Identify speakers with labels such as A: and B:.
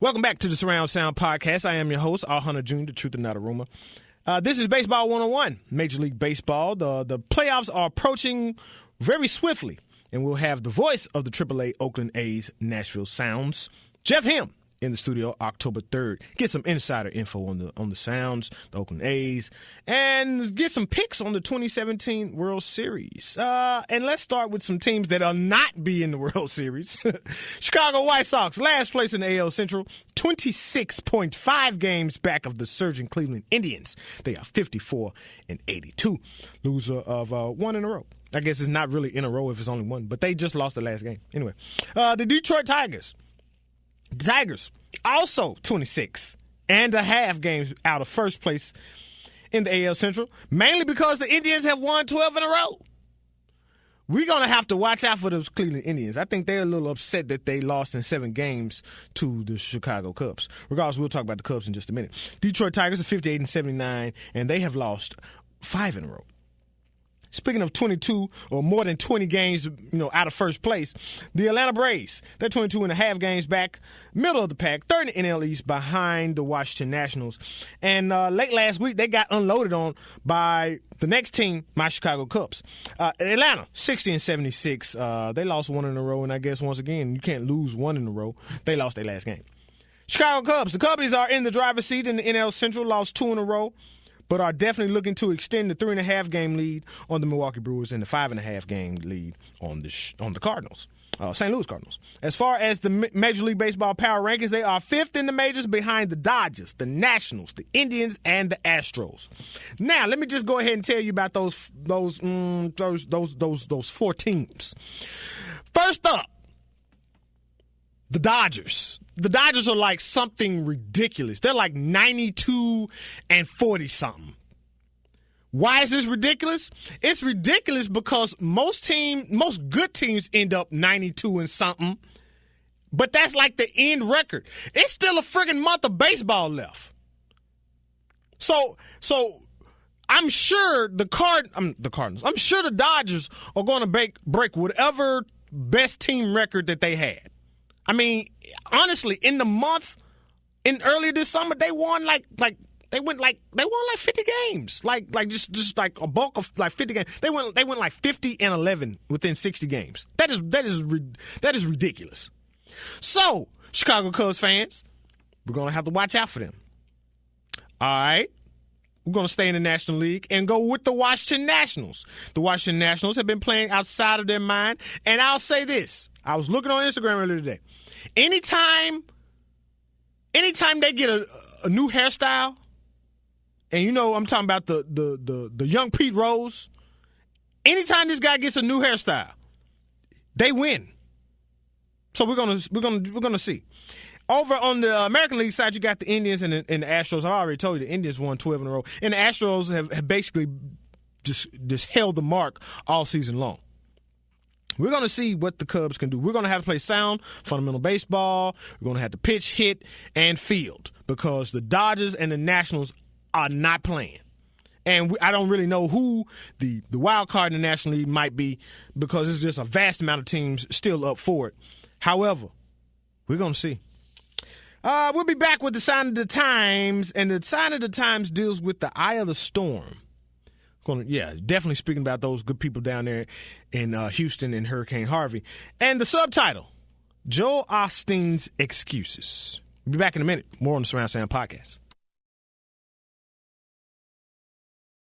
A: Welcome back to the Surround Sound Podcast. I am your host, R. Hunter Jr., the truth and not a rumor. This is Baseball 101, Major League Baseball. The playoffs are approaching very swiftly, and we'll have the voice of the AAA Oakland A's Nashville Sounds, Jeff Him, in the studio October 3rd. Get some insider info on the Sounds, the Oakland A's, and get some picks on the 2017 World Series. And let's start with some teams that are not be in the World Series. Chicago White Sox, last place in the AL Central, 26.5 games back of the surging Cleveland Indians. They are 54-82, loser of one in a row. I guess it's not really in a row if it's only one, but they just lost the last game. Anyway, the Detroit Tigers. The Tigers, also 26.5 games out of first place in the AL Central, mainly because the Indians have won 12 in a row. We're going to have to watch out for those Cleveland Indians. I think they're a little upset that they lost in 7 games to the Chicago Cubs. Regardless, we'll talk about the Cubs in just a minute. Detroit Tigers are 58-79, and they have lost 5 in a row. Speaking of 22 or more than 20 games, out of first place, the Atlanta Braves, they're 22.5 games back, middle of the pack, third in the NL East behind the Washington Nationals. And late last week, they got unloaded on by the next team, my Chicago Cubs. Atlanta, 60-76. They lost 1 in a row, and I guess once again, you can't lose 1 in a row. They lost their last game. Chicago Cubs, the Cubbies are in the driver's seat in the NL Central, lost 2 in a row, but are definitely looking to extend the 3.5 game lead on the Milwaukee Brewers and the 5.5 game lead on the Cardinals, St. Louis Cardinals. As far as the Major League Baseball power rankings, they are 5th in the majors behind the Dodgers, the Nationals, the Indians, and the Astros. Now, let me just go ahead and tell you about those 4 teams. First up, the Dodgers. The Dodgers are like something ridiculous. They're like 92 and 40-something. Why is this ridiculous? It's ridiculous because most good teams end up 92 and something, but that's like the end record. It's still a friggin' month of baseball left. So I'm sure the Cardinals. I'm sure the Dodgers are going to break whatever best team record that they had. I mean, honestly, earlier this summer, they won like 50 games, like just like a bulk of like 50 games. They went like 50-11 within 60 games. That is ridiculous. So, Chicago Cubs fans, we're gonna have to watch out for them. All right. We're going to stay in the National League and go with the Washington Nationals. The Washington Nationals have been playing outside of their mind. And I'll say this. I was looking on Instagram earlier today. Anytime they get a new hairstyle, and I'm talking about the young Pete Rose, anytime this guy gets a new hairstyle, they win. So we're gonna see. Over on the American League side, you got the Indians and the Astros. I've already told you the Indians won 12 in a row. And the Astros have basically just held the mark all season long. We're going to see what the Cubs can do. We're going to have to play sound, fundamental baseball. We're going to have to pitch, hit, and field because the Dodgers and the Nationals are not playing. And I don't really know who the wild card in the National League might be because it's just a vast amount of teams still up for it. However, we're going to see. We'll be back with the Sign of the Times, and the Sign of the Times deals with the eye of the storm. Definitely speaking about those good people down there in Houston and Hurricane Harvey. And the subtitle, Joel Osteen's Excuses. We'll be back in a minute. More on the Surround Sound Podcast.